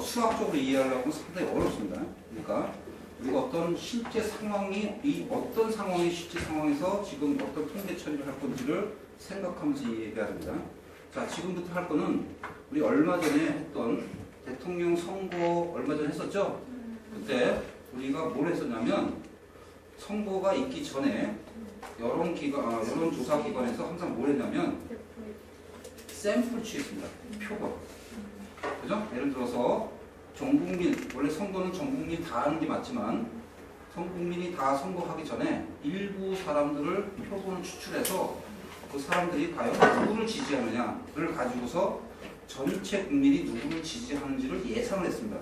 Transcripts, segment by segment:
수학적으로 이해하려고 상당히 어렵습니다. 그러니까 우리가 어떤 실제 상황이 이 어떤 상황이 실제 상황에서 지금 어떤 통계 처리를 할 건지를 생각하면서 이해해야 됩니다. 자, 지금부터 할 거는 우리 얼마 전에 했던 대통령 선거 얼마 전에 했었죠? 그때 우리가 뭘 했었냐면 선거가 있기 전에 여론조사기관에서 항상 뭘 했냐면 샘플 취했습니다. 표본. 그죠? 예를 들어서 전 국민, 원래 선거는 전 국민이 다 하는 게 맞지만 전 국민이 다 선거하기 전에 일부 사람들을 표본을 추출해서 그 사람들이 과연 누구를 지지하느냐를 가지고서 전체 국민이 누구를 지지하는지를 예상을 했습니다.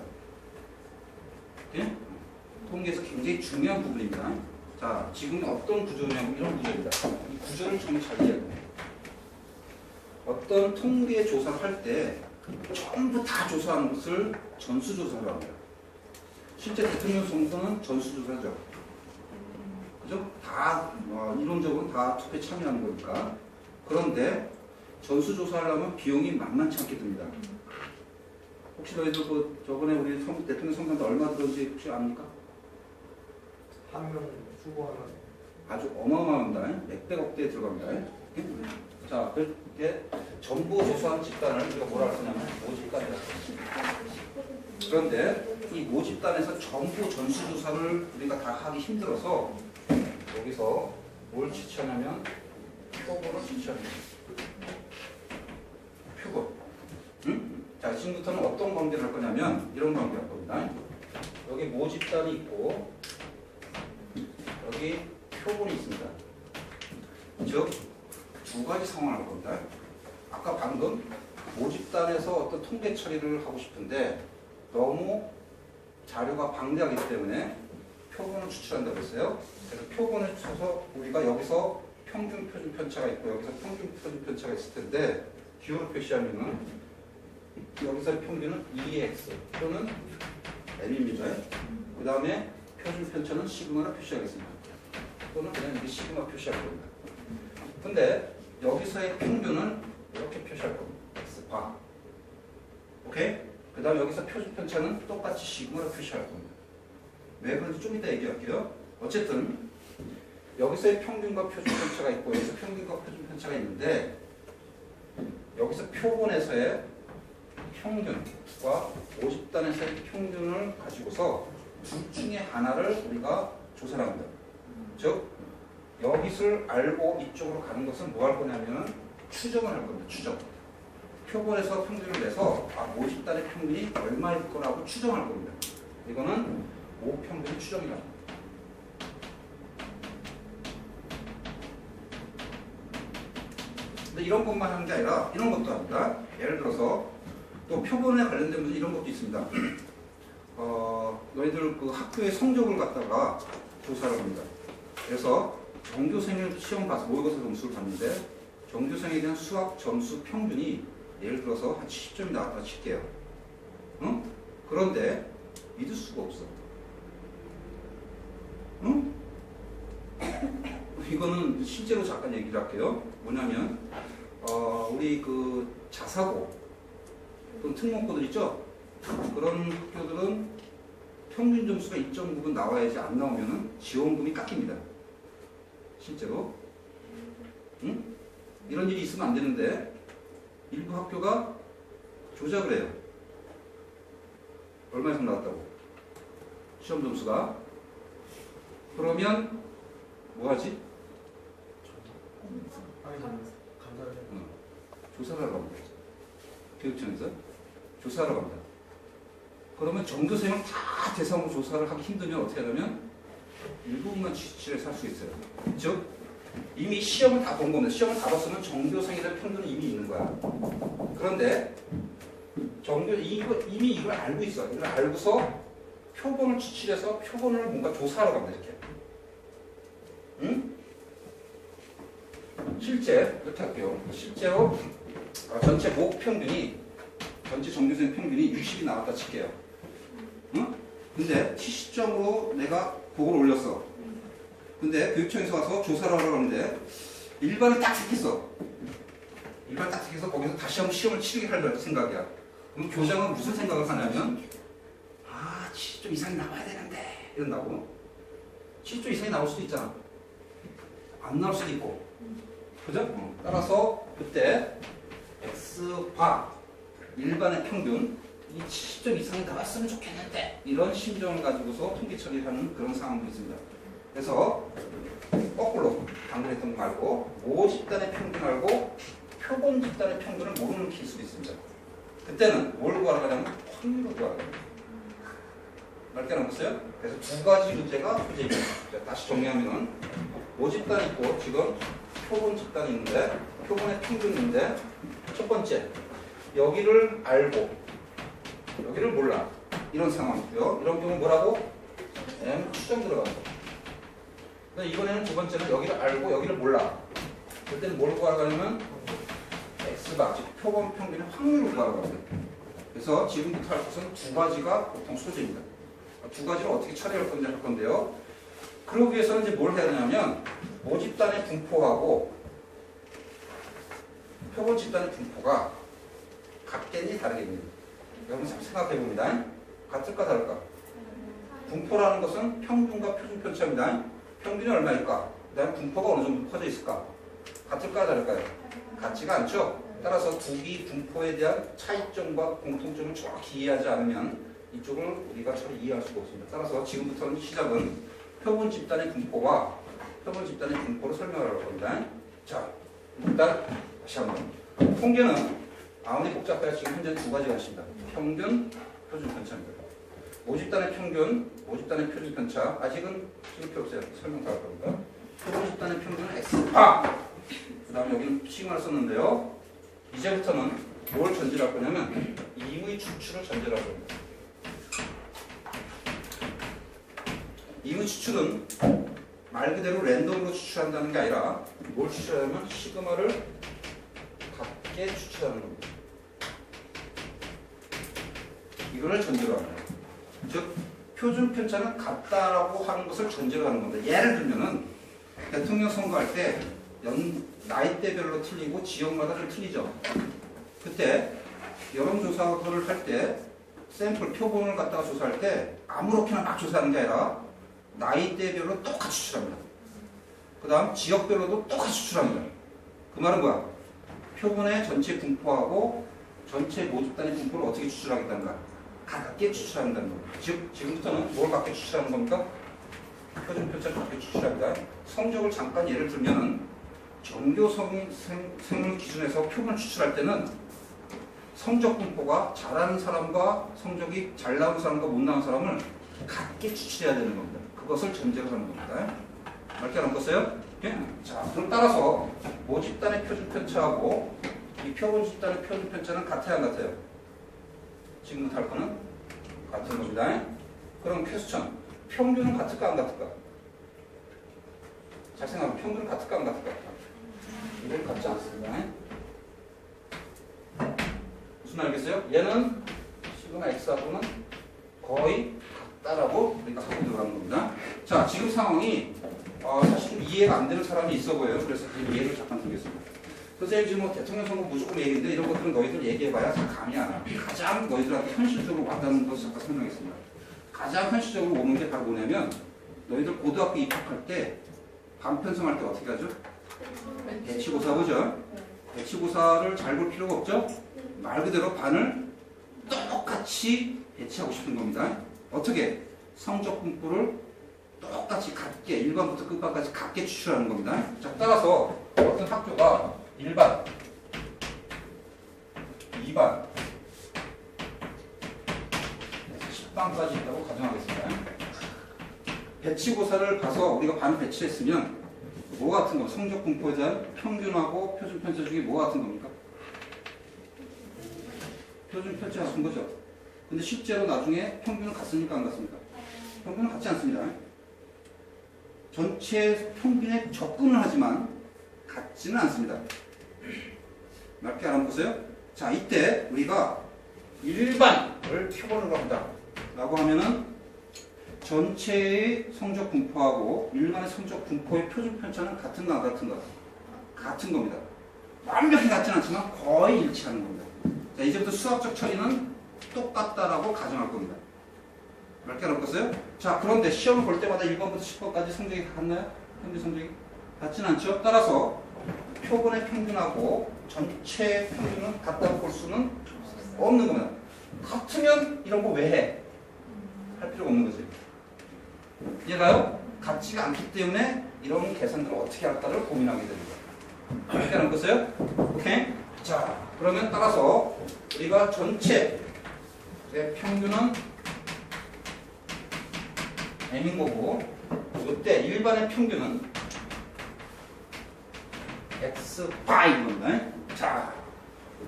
예? 통계에서 굉장히 중요한 부분입니다. 자, 지금 어떤 구조냐면 이런 구조입니다. 이 구조를 정말 잘 이해해야 돼요. 어떤 통계 조사를 할 때 전부 다 조사하는 것을 전수조사라고 합니다. 실제 대통령 선거는 전수조사죠. 그죠? 다 이론적으로 다 투표에 참여하는 거니까. 그런데 전수조사를 하면 비용이 만만치 않게 듭니다. 혹시 너희들 저번에 우리 대통령 선거인데 얼마 들었는지 혹시 압니까? 한 명 후보하는 아주 어마어마합니다. 몇백억대에 들어갑니다. 자, 그렇게 전부 조사한 집단을 우리가 뭐라 하냐면 모집단이라고 합니다. 그런데 이 모집단에서 전부 전수조사를 우리가 다 하기 힘들어서 여기서 뭘 지원하냐면 표본을 지원합니다. 표본. 응? 자, 지금부터는 어떤 관계를 할 거냐면 이런 관계를 할 겁니다. 여기 모집단이 있고 여기 표본이 있습니다. 즉 두 가지 상황을 할 겁니다. 아까 방금 모집단에서 어떤 통계 처리를 하고 싶은데 너무 자료가 방대하기 때문에 표본을 추출한다고 했어요. 그래서 표본을 쳐서 우리가 여기서 평균 표준 편차가 있고 여기서 평균 표준 편차가 있을 텐데 기호로 표시하면은 여기서 평균은 2x 또는 m입니다. 그 다음에 표준 편차는 시그마로 표시하겠습니다. 또는 그냥 이게 시그마 표시할 겁니다. 근데 여기서의 평균은 이렇게 표시할 겁니다. x바. 오케이? 그 다음에 여기서 표준 편차는 똑같이 시그마로 표시할 겁니다. 왜 그런지 좀 이따 얘기할게요. 어쨌든 여기서의 평균과 표준 편차가 있고 여기서 평균과 표준 편차가 있는데 여기서 표본에서의 평균과 모집단에서의 평균을 가지고서 둘 중에 하나를 우리가 조사를 합니다. 즉 여기를 알고 이쪽으로 가는 것은 뭐 할 거냐면 추정을 할 겁니다. 추정. 표본에서 평균을 내서 모집단의 평균이 얼마일 거라고 추정할 겁니다. 이거는 모평균 추정이라고 합니다. 근데 이런 것만 하는 게 아니라 이런 것도 합니다. 예를 들어서 또 표본에 관련된 문제 이런 것도 있습니다. 너희들 그 학교의 성적을 갖다가 조사를 합니다. 그래서 전교생을 시험 봐서 모의고사 점수를 봤는데 전교생에 대한 수학 점수 평균이 예를 들어서 한 70점이 나왔다 칠게요. 응? 그런데 믿을 수가 없어. 응? 이거는 실제로 잠깐 얘기를 할게요. 뭐냐면 우리 그 자사고 또는 특목고들 있죠? 그런 학교들은 평균 점수가 2.9는 나와야지 안 나오면은 지원금이 깎입니다. 실제로. 응? 이런 일이 있으면 안 되는데 일부 학교가 조작을 해요. 얼마 이상 나왔다고? 시험 점수가. 그러면 뭐 하지? 조사를 하러 갑니다. 교육청에서 조사를 하러 갑니다. 그러면 전교생을 다 대상으로 조사를 하기 힘들면 어떻게 하냐면 일부분만 취치를 살 수 있어요. 즉 이미 시험을 다 본 겁니다. 시험을 다 봤으면 전교생에 대한 평균은 이미 있는 거야. 그런데 이미 이걸 알고 있어. 이걸 알고서 표본을 추출해서 표본을 뭔가 조사하러 갑니다. 이렇게. 응? 실제 이렇게 할게요. 실제로 전체 목 평균이 전체 전교생 평균이 60이 나왔다 칠게요. 응? 근데 70점으로 내가 보고를 올렸어. 근데 교육청에서 와서 조사를 하러 가는데 일반을 딱 택했어. 일반을 딱 택해서 거기서 다시 한번 시험을 치르게 할 생각이야. 그럼 교장은 무슨 생각을 하냐면 70점 이상이 나와야 되는데 이런다고. 70점 이상이 나올 수도 있잖아. 안 나올 수도 있고. 그죠? 따라서 그때 X바 일반의 평균 이 70점 이상이 나왔으면 좋겠는데 이런 심정을 가지고서 통계 처리하는 그런 상황도 있습니다. 그래서 거꾸로 방금 했던 거 말고 모집단의 평균 알고 표본 집단의 평균을 모르는 케이스도 있습니다. 그때는 뭘 구하러 가냐면 확률을 구하러 가요. 말게 나왔어요? 그래서 두 가지 문제가 소재입니다. 다시 정리하면은 모집단이 있고 지금 표본 집단이 있는데 표본의 평균이 있는데 첫 번째 여기를 알고 여기를 몰라 이런 상황이고요. 이런 경우 뭐라고? M 추정 들어가는 거. 이번에는 두 번째는 여기를 알고 여기를 몰라. 그때는 뭘 구하러 가냐면 X바 즉 표본 평균의 확률을 구하러 가거든요. 그래서 지금부터 할 것은 두 가지가 보통 소재입니다. 두 가지를 어떻게 처리할 건지 할 건데요. 그러기 위해서는 이제 뭘 해야 되냐면 모집단의 분포하고 표본 집단의 분포가 같겠니 다르겠니? 여러분 생각해 봅니다. 같을까 다를까? 분포라는 것은 평균과 표준 편차입니다. 평균이 얼마일까? 그 다음에 분포가 어느 정도 퍼져 있을까? 같을까 다를까요? 같지가 않죠? 따라서 두기 분포에 대한 차이점과 공통점을 정확히 이해하지 않으면 이쪽을 우리가 잘 이해할 수가 없습니다. 따라서 지금부터는 시작은 표본 집단의 분포와 표본 집단의 분포를 설명하려고 합니다. 자, 일단 다시 한번 통계는 아무리 복잡해야 지금 현재 두 가지가 있습니다. 평균, 표준 편차입니다. 모집단의 평균, 모집단의 표준 편차 아직은 지금 필요 없어요. 설명 다 할 겁니다. 표본 집단의 평균은 X바 그 다음에 여기는 시그마를 썼는데요. 이제부터는 뭘 전제로 할 거냐면 임의 추출을 전제로 할 겁니다. 임의 추출은 말 그대로 랜덤으로 추출한다는 게 아니라 뭘 추출하냐면 시그마를 같게 추출하는 겁니다. 이거를 전제로 합니다. 즉 표준 편차는 같다라고 하는 것을 전제로 하는 건데 예를 들면은 대통령 선거할 때 나이대별로 틀리고 지역마다 좀 틀리죠. 그때 여론조사를 할 때 샘플 표본을 갖다가 조사할 때 아무렇게나 막 조사하는 게 아니라 나이대별로 똑같이 추출합니다. 그 다음 지역별로도 똑같이 추출합니다. 그 말은 뭐야? 표본의 전체 분포하고 전체 모집단의 분포를 어떻게 추출하겠다는가? 같게 추출한다는 겁니다. 즉 지금부터는 뭘 같게 추출하는 겁니까? 표준 편차를 같게 추출합니다. 성적을 잠깐 예를 들면은 전교생을 기준해서 표본을 추출할 때는 성적 분포가 잘하는 사람과 성적이 잘 나오는 사람과 못 나오는 사람을 같게 추출해야 되는 겁니다. 그것을 전제로 하는 겁니다. 맞게 안 봤어요? 예? 자, 그럼 따라서 모집단의 표준 편차하고 이 표본 집단의 표준 편차는 같아야 안 같아요? 지금부터 할 거는 같은 겁니다. 그럼 퀘스천 평균은 같을까 안 같을까? 잘 생각하면 평균은 같을까 안 같을까? 이걸 같지 않습니다. 무슨 알겠어요? 얘는 시그마 X하고는 거의 같다라고 우리가 하고 들어가는 겁니다. 자, 지금 상황이 사실 좀 이해가 안 되는 사람이 있어 보여요. 그래서 그 이해를 잠깐 드리겠습니다. 선생님 지금 뭐 대통령 선거 무조건 얘기인데 이런 것들은 너희들 얘기해봐야 잘 감이 안 와. 가장 너희들한테 현실적으로 와닿는 것을 잠깐 설명했습니다. 가장 현실적으로 오는 게 바로 뭐냐면 너희들 고등학교 입학할 때 반 편성할 때 어떻게 하죠? 배치고사 보죠? 배치고사를 잘 볼 필요가 없죠? 말 그대로 반을 똑같이 배치하고 싶은 겁니다. 어떻게? 성적 분포를 똑같이 같게 1반부터 끝반까지 같게 추출하는 겁니다. 자, 따라서 어떤 학교가 1반, 2반, 10반까지 있다고 가정하겠습니다. 배치고사를 가서 우리가 반을 배치했으면 뭐 같은 거? 성적 분포에 대한 평균하고 표준 편차 중에 뭐 같은 겁니까? 표준 편차 같은 거죠. 근데 실제로 나중에 평균은 같습니까? 안 같습니까? 평균은 같지 않습니다. 전체 평균에 접근을 하지만 같지는 않습니다. 맞게 알아보세요. 자, 이때 우리가 1반을 표본으로 한다 라고 하면은 전체의 성적 분포하고 일반의 성적 분포의 표준 편차는 같은가 안 같은가? 같은 겁니다. 완벽히 같지는 않지만 거의 일치하는 겁니다. 자, 이제부터 수학적 처리는 똑같다라고 가정할 겁니다. 몇 개 남았어요? 자, 그런데 시험을 볼 때마다 1번부터 10번까지 성적이 다 같나요? 평균 성적이? 같진 않죠? 따라서 표본의 평균하고 전체 평균은 같다고 볼 수는 없는 겁니다. 같으면 이런 거 왜 해? 할 필요가 없는 거지. 이해가요? 같지가 않기 때문에 이런 계산들을 어떻게 할까를 고민하게 됩니다. 이렇게 하는 거였어요? 오케이? 자, 그러면 따라서 우리가 전체의 평균은 M인 거고, 이때 일반의 평균은 X 바인 겁니다. 자,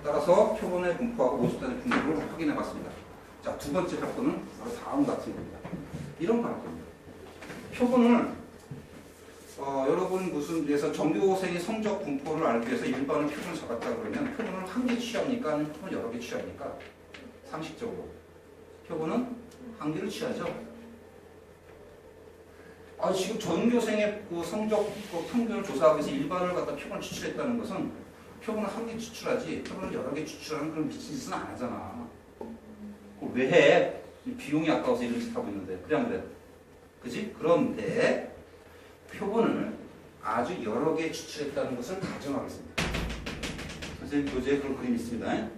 따라서 표본의 분포하고 모집단의 분포를 확인해 봤습니다. 자, 두 번째 사건은 바로 다음 같은 겁니다. 이런 거 할 겁니다. 표본을 여러분 무슨 데서 전교생의 성적 분포를 알기 위해서 일반을 표본을 잡았다 그러면 표본을 한 개 취합니까? 아니면 표본을 여러 개 취합니까? 상식적으로 표본은 한 개를 취하죠. 지금 전교생의 그 성적 그 평균을 조사하기 위해서 일반을 갖다 표본을 추출했다는 것은 표본을 한 개 추출하지 표본을 여러 개 추출하는 그런 미친 짓은 안 하잖아. 그걸 왜 해? 비용이 아까워서 이런 짓 하고 있는데. 그래 안 그래? 그지? 그런데 표본을 아주 여러 개 추출했다는 것을 가정하겠습니다. 선생님 교재에 그런 그림이 있습니다.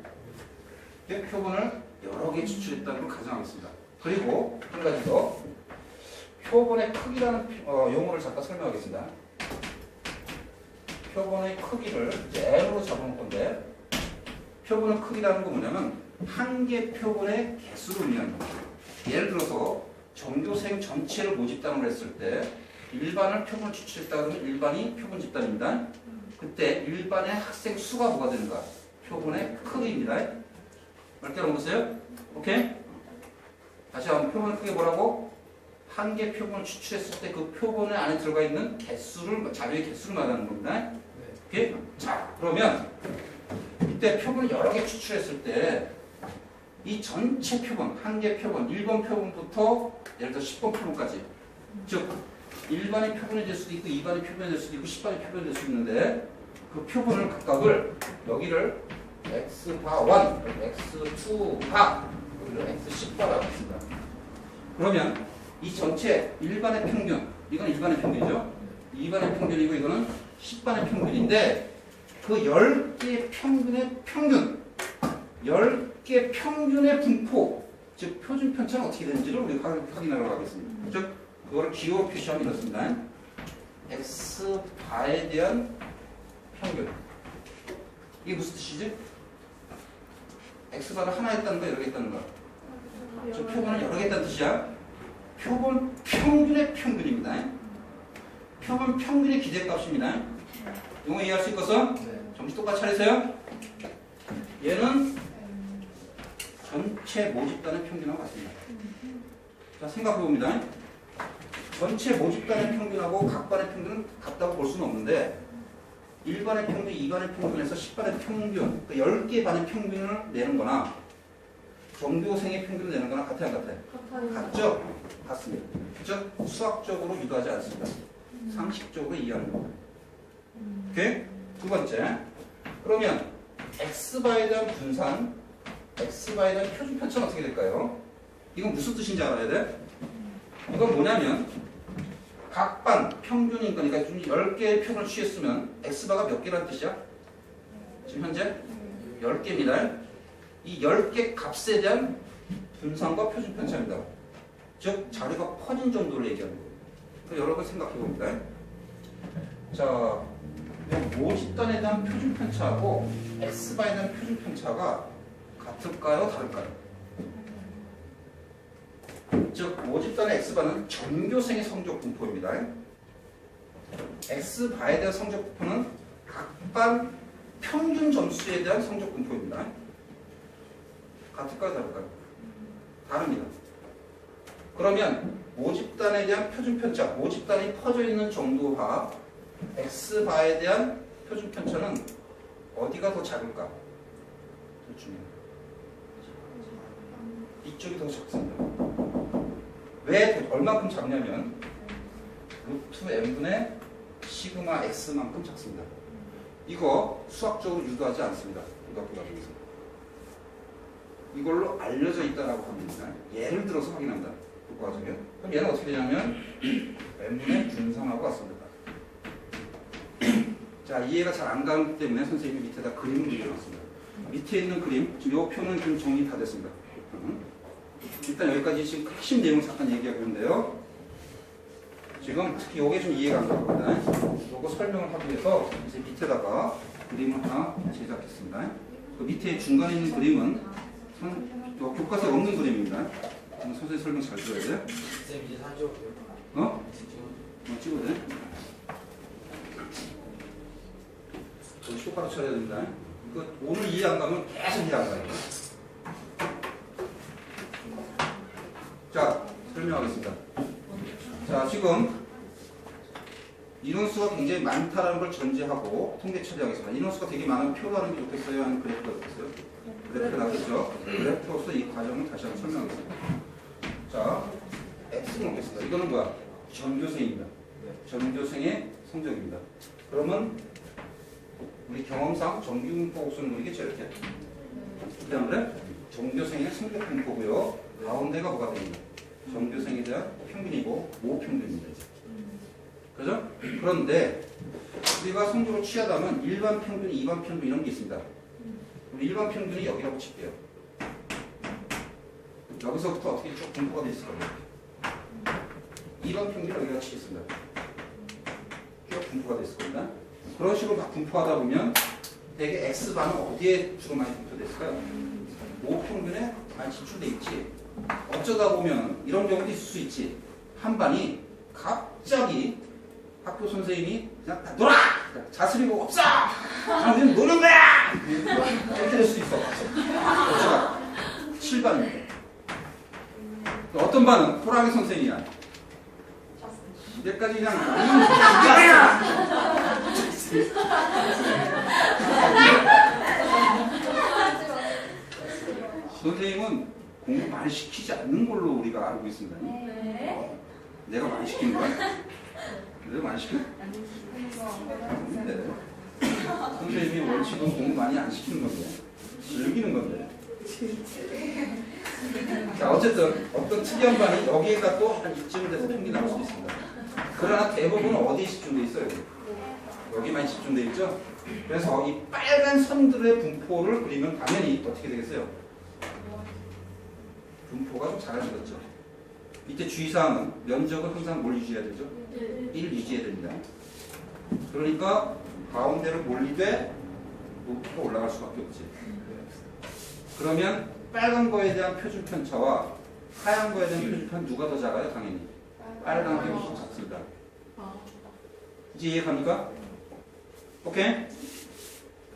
표본을 여러 개 추출했다는 걸 가정하겠습니다. 그리고 한 가지 더. 표본의 크기라는 용어를 잠깐 설명하겠습니다. 표본의 크기를 이제 N으로 잡아놓을 건데, 표본의 크기라는 건 뭐냐면 한 개 표본의 개수를 의미하는 겁니다. 예를 들어서 전교생 전체를 모집단으로 했을 때 일반을 표본을 추출했다 그러면 일반이 표본 집단입니다. 그때 일반의 학생 수가 뭐가 되는가? 표본의 크기입니다. 몇 개로 보세요? 오케이? 다시 한번 표본의 크기 뭐라고? 한 개 표본을 추출했을 때 그 표본 안에 들어가 있는 개수를, 자료의 개수를 말하는 겁니다. 오케이? 자, 그러면 이때 표본을 여러 개 추출했을 때 이 전체 표본, 한 개 표본, 1번 표본부터 예를 들어 10번 표본까지, 즉 1반의 표본이 될 수도 있고 2반의 표본이 될 수도 있고 10반의 표본이 될 수 있는데 그 표본을 각각을 여기를 X바 1, X2바, 여기를 X10바라고 했습니다. 그러면 이 전체 1반의 평균, 이건 1반의 평균이죠. 2반의 평균이고 이거는 10반의 평균인데 그 10개의 평균의 평균, 10개 평균의 분포, 즉 표준 편차는 어떻게 되는지를 우리가 확인하러 가겠습니다. 즉 그거를 기호로 표시하면 이렇습니다. X바에 대한 평균. 이게 무슨 뜻이지? X바를 하나 했다는 거야, 여러 개 했다는 거야? 즉 표본을 여러 개 했다는 뜻이야. 표본 평균의 평균입니다. 표본 평균의 기대값입니다. 이거 이해할 수 있겠어? 정신 똑같이 차리세요. 얘는 전체 모집단의 평균하고 같습니다. 자, 생각해봅니다. 전체 모집단의 평균하고 각 반의 평균은 같다고 볼 수는 없는데 1반의 평균, 2반의 평균에서 10반의 평균, 그 10개 반의 평균을 내는 거나 전교생의 평균을 내는 거나 같아요, 안 같아요? 같죠? 같습니다. 즉 수학적으로 유도하지 않습니다. 상식적으로 이해하는 겁니다. 오케이? 두 번째. 그러면 X바에 대한 분산, X바에 대한 표준 편차는 어떻게 될까요? 이건 무슨 뜻인지 알아야 돼? 이건 뭐냐면 각 반 평균인 거니까 좀 10개의 표본을 취했으면 X바가 몇 개라는 뜻이야? 지금 현재 10개입니다. 이 10개 값에 대한 분산과 표준 편차입니다. 즉 자료가 퍼진 정도를 얘기하는 거예요. 그래서 여러 번 생각해 봅니다. 자, 모집단에 대한 표준 편차하고 X바에 대한 표준 편차가 같을까요? 다를까요? 즉 모집단의 X바는 전교생의 성적 분포입니다. X바에 대한 성적 분포는 각반 평균 점수에 대한 성적 분포입니다. 같을까요? 다를까요? 다릅니다. 그러면 모집단에 대한 표준 편차, 모집단이 퍼져 있는 정도와 X바에 대한 표준 편차는 어디가 더 작을까? 둘 중에 이쪽이 더 작습니다. 왜 얼마큼 작냐면 루트 n분의 시그마 x만큼 작습니다. 이거 수학적으로 유도하지 않습니다. 고등학교 과정에서. 이걸로 알려져 있다라고 합니다. 예를 들어서 확인합니다. 교과적이요. 그럼 얘는 어떻게 되냐면 n분의 분상하고 같습니다. 자, 이해가 잘 안 가기 때문에 선생님이 밑에다 그림을 그려놨습니다. 밑에 있는 그림, 지금 이 표는 좀 정리 다 됐습니다. 일단 여기까지 지금 핵심 내용을 잠깐 얘기하고 있는데요. 지금 특히 이게 좀 이해가 안 가거든요. 이거 설명을 하기 위해서 이제 밑에다가 그림을 하나 제작했습니다. 그 밑에 중간에 있는 그림은 교과서에 없는 그림입니다. 선생님 설명 잘 들어야 돼요. 쌤 이제 사진 찍어도 어? 찍어도 돼? 똑바로 쳐야 됩니다. 이거 오늘 이해 안 가면 계속 이해 안 가요. 자, 설명하겠습니다. 자, 지금 인원수가 굉장히 많다는 걸 전제하고 통계 처리하겠습니다. 인원수가 되게 많으면 표로 하는 게 좋겠어요? 아니면 그래프가 좋겠어요? 그래프가 낫겠죠? 그래프로서 이 과정을 다시 한번 설명하겠습니다. 자, X를 놓겠습니다. 이거는 뭐야? 전교생입니다. 전교생의 성적입니다. 그러면 우리 경험상 정규 분포 곱수는 뭐겠죠? 이렇게. 그 다음에 전교생의 성적 분포고요. 가운데가 뭐가 됩니다? 전교생에 대한 평균이고 모평균입니다. 그죠? 그런데 우리가 성적을 취하다면 일반 평균, 이반 평균 이런 게 있습니다. 우리 일반 평균이 여기라고 칠게요. 여기서부터 어떻게 쭉 분포가 되어 있을 겁니다. 이반 평균이 여기가 치겠습니다. 쭉 분포가 되어 있을 겁니다. 그런 식으로 막 분포하다 보면 대개 X반은 어디에 주로 많이 분포됐을까요? 모평균에 많이 집중돼 있지. 어쩌다 보면 이런 경우도 있을 수 있지. 한 반이 갑자기 학교 선생님이 그냥 다 놀아! 자습이고 없어! 우리는 노는 거야! 이렇게 될 수도 있어. 제가 7반입니다. 어떤 반은 호랑이 선생이야. 이제까지 그냥 선생님은 공부 많이 시키지 않는 걸로 우리가 알고 있습니다. 네. 내가 많이 시키는 거야? 내가 많이 시켜? 네. 선생님이 원칙은 공부 많이 안 시키는 건데 즐기는 건데. 자, 어쨌든 어떤 특이한 반이 여기에가 또 한 이쯤 돼서 평균이 나올 수 있습니다. 그러나 대부분은 어디에 집중돼 있어요? 여기 많이 집중돼 있죠? 그래서 이 빨간 선들의 분포를 그리면 당연히 어떻게 되겠어요? 분포가 좀 작아지겠죠. 이때 주의사항은 면적은 항상 뭘 유지해야 되죠? 1 유지해야 됩니다. 그러니까 가운데를 몰리되 높이가 올라갈 수밖에 없지. 그러면 빨간 거에 대한 표준 편차와 하얀 거에 대한 표준 편 누가 더 작아요? 당연히 빨간 게 훨씬 작습니다. 이제 이해갑니까? 오케이?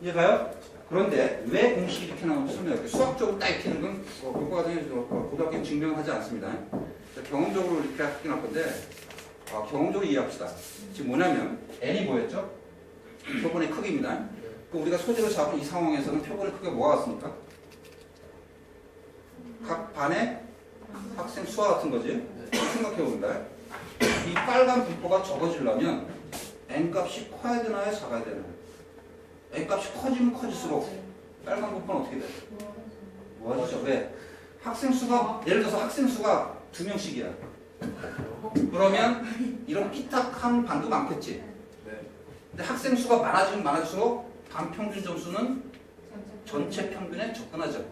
이해가요? 그런데 왜 공식이 이렇게 나오는지 설명할게요. 수학적으로 딱 이렇게 하는 건 교과과정에 고등학교는 증명하지 않습니다. 경험적으로 이렇게 하긴 할 건데 경험적으로 이해합시다. 지금 뭐냐면 n이 뭐였죠? 표본의 크기입니다. 우리가 소재로 잡은 이 상황에서는 표본의 크기가 뭐가 같습니까? 각 반의 학생 수와 같은 거지. 생각해 봅니다. 이 빨간 분포가 적어지려면 n 값이 커야 되나요? 작아야 되나요? n 값이 커지면 커질수록 빨간 분포는 어떻게 돼요? 뭐하죠? 왜? 학생 수가 예를 들어서 학생 수가 2명씩이야. 그러면 이런 삐딱한 반도 많겠지. 근데 학생 수가 많아지면 많아질수록 반 평균 점수는 전체 평균에 접근하죠.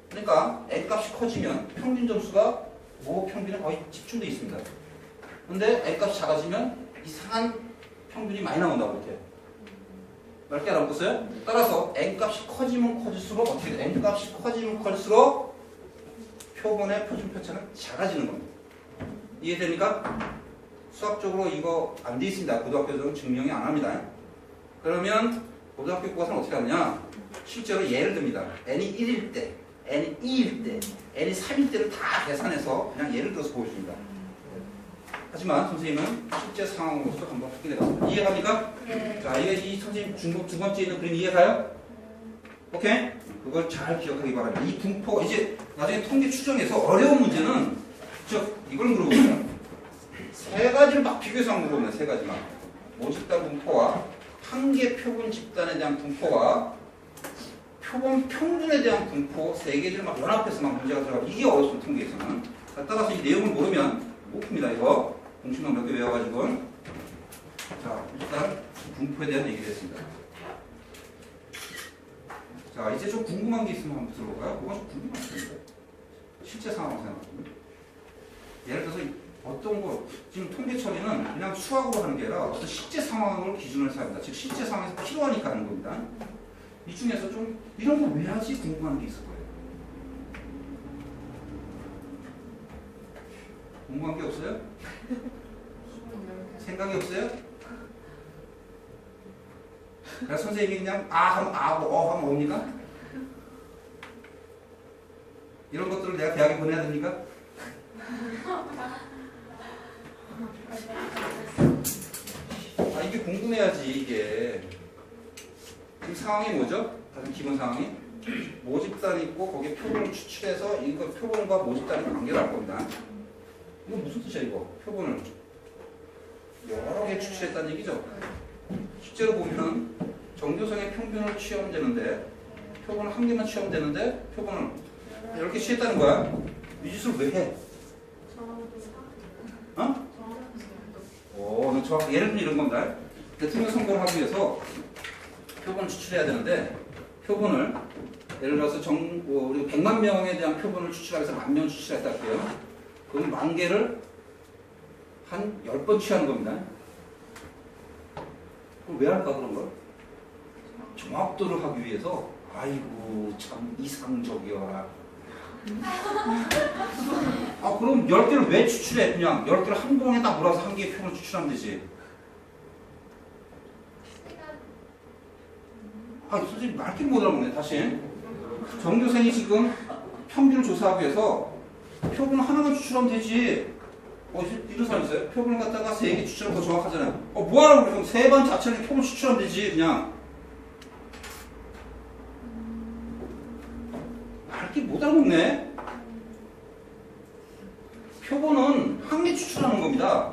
그러니까 n 값이 커지면 평균 점수가 모 평균에 거의 집중돼 있습니다. 근데 n 값이 작아지면 이상한 평균이 많이 나온다고 이렇게. 넓게 알아보겠어요? 따라서 n 값이 커지면 커질수록 어떻게 돼? n 값이 커지면 커질수록 표본의 표준 편차는 작아지는 겁니다. 이해됩니까? 수학적으로 이거 안 돼 있습니다. 고등학교에서는 증명이 안 합니다. 그러면 고등학교 교과서는 어떻게 하느냐? 실제로 예를 듭니다. n이 1일 때, n이 2일 때, n이 3일 때를 다 계산해서 그냥 예를 들어서 보여줍니다. 하지만 선생님은 실제 상황으로서 한번 확인해 봤습니다. 이해갑니까? 네. 자, 이게 이 선생님 중국 두 번째 있는 그림 이해가요? 오케이? 그걸 잘 기억하기 바랍니다. 이 분포 이제 나중에 통계 추정에서 어려운 문제는 이걸 물어보세요. 세 가지를 막 비교해서 물어보면 세 가지만. 모집단 분포와 한개 표본 집단에 대한 분포와 표본 평균에 대한 분포 세 개를 막 연합해서 막 문제가 들어가고 이게 어렵습니다. 통계에서는. 자, 따라서 이 내용을 모르면 못 풉니다. 이거 공식만 몇 개 외워가지고. 자, 일단 분포에 대한 얘기를 했습니다. 자, 이제 좀 궁금한 게 있으면 한번 들어볼까요? 뭐가 좀 궁금하시는데 실제 상황을 생각해보면 예를 들어서 어떤 거 지금 통계 처리는 그냥 수학으로 하는 게 아니라 어떤 실제 상황을 기준으로 삼는다. 즉 실제 상황에서 필요하니까 하는 겁니다. 이 중에서 좀 이런 거 왜 하지 궁금한 게 있을 거예요. 궁금한 게 없어요? 생각이 없어요? 그래서 선생님이 그냥 아 하면 아고 하면 옵니까? 이런 것들을 내가 대학에 보내야 됩니까? 아 이게 궁금해야지 이게. 지금 상황이 뭐죠? 가장 기본 상황이 모집단이 있고 거기에 표본을 추출해서 이거 표본과 모집단의 관계를 알 겁니다. 이거 무슨 뜻이야 이거? 표본을 여러 개 추출했다는 얘기죠? 실제로 보면 정교성의 평균을 취하면 되는데 표본을 한 개만 취하면 되는데 표본을 이렇게 취했다는 거야. 이 짓을 왜 해? 어? 오, 정확히 예를 들면 이런 겁니다. 대통령 선거를 하기 위해서 표본을 추출해야 되는데 표본을 예를 들어서 우리 100만 명에 대한 표본을 추출하기 위해서 10,000명 추출했다 할게요. 그럼 10,000개를 한 10번 취하는 겁니다. 그럼 왜 할까 그런 걸? 정확도를 하기 위해서. 아이고 참 이상적이어라. 아 그럼 10개를 왜 추출해? 그냥 10개를 한 봉에 딱 몰아서 한 개의 표본을 추출하면 되지. 아 솔직히 말귀 못 알아먹네. 다시 정교생이 지금 평균을 조사하기 위해서 표본 하나만 추출하면 되지. 이런 사람 있어요? 표본을 갖다가 3개 추출하면 더 정확하잖아요. 뭐하라고 그래? 그럼 3번 자체를 표본 추출하면 되지 그냥. 말귀 못 알아먹네. 표본은 한 개 추출하는 겁니다.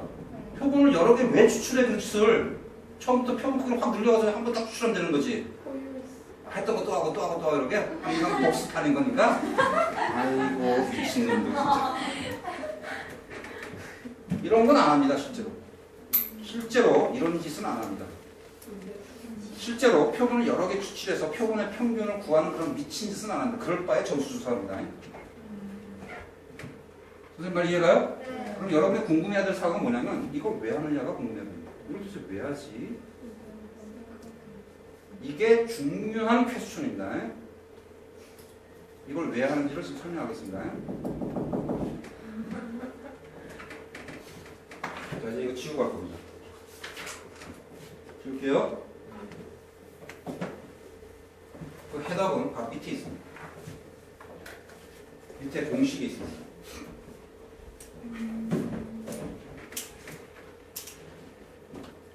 표본을 여러 개 왜 추출해 그 짓을. 처음부터 표본 크기를 확 늘려가지고 한 번 딱 추출하면 되는 거지. 했던 거 또 하고 또 하고 또 하고 이렇게 항상 복습하는 거니까. 아이고 미친놈들 진짜. 이런 건 안 합니다. 실제로 이런 짓은 안 합니다. 실제로 표본을 여러 개 추출해서 표본의 평균을 구하는 그런 미친 짓은 안 합니다. 그럴 바에 점수 조사합니다. 선생님 말 이해가요? 네. 그럼 여러분이 궁금해야 될 사항은 뭐냐면 이걸 왜 하느냐가 궁금해요. 이걸 도대체 왜 하지? 이게 중요한 퀘스천입니다. 이걸 왜 하는지를 지금 설명하겠습니다. 자, 이제 이거 지우고 갈 겁니다. 지울게요. 그 해답은 바로 밑에 있습니다. 밑에 공식이 있습니다.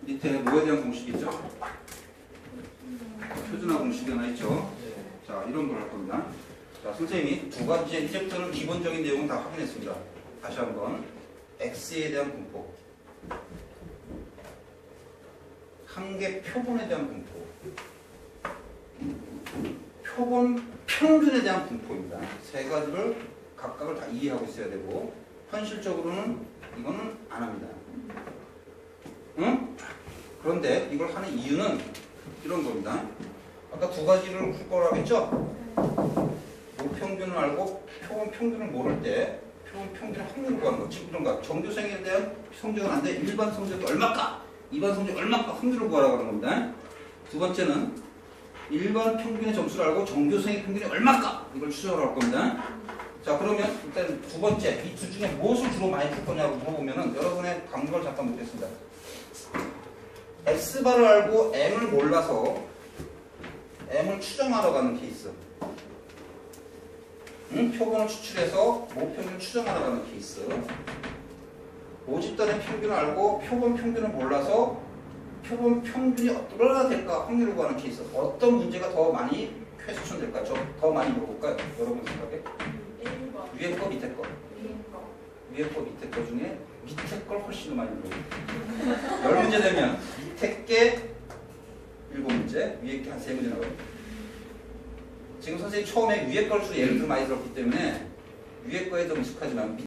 밑에 뭐에 대한 공식이 있죠? 표준화 공식이 하나 있죠? 자, 이런 걸 할 겁니다. 자, 선생님이 두 가지, 이제부터는 기본적인 내용은 다 확인했습니다. 다시 한번. X에 대한 분포. 한 개 표본에 대한 분포. 표본 평균에 대한 분포입니다. 세 가지를 각각을 다 이해하고 있어야 되고, 현실적으로는 이거는 안 합니다. 응? 그런데 이걸 하는 이유는 이런 겁니다. 아까 두 가지를 풀 거라고 했죠? 모평균을 알고 표본 평균을 모를 때 표본 평균을 확률을 구하는 거. 즉 이런 거. 정교생에 대한 성적은 안 돼. 일반 성적이 얼마까? 이반 성적이 얼마까? 확률을 구하라고 하는 겁니다. 두 번째는 일반 평균의 점수를 알고 정교생의 평균이 얼마까? 이걸 추정을 할 겁니다. 자, 그러면 일단 두 번째, 이 두 중에 무엇을 주로 많이 풀 거냐고 물어보면은 여러분의 강조를 잠깐 묻겠습니다. X바를 알고 M을 몰라서 M을 추정하러 가는 케이스. 표본을 추출해서 모평균을 추정하러 가는 케이스. 모집단의 평균을 알고 표본 평균을 몰라서 표본 평균이 얼마나 될까 확률을 구하는 케이스. 어떤 문제가 더 많이 퀘스천 될까? 더 많이 물어볼까요? 여러분 생각에? 1번. 위에 거 밑에 거. 위에 거. 위에 거 밑에 거 중에 밑에 걸 훨씬 더 많이 물어요. 10문제 되면 밑에 게 7문제, 위에 게 한 3문제 나와요. 지금 선생님이 처음에 위에 걸 주로 예를 들어 많이 들었기 때문에 위에 거에 좀 익숙하지만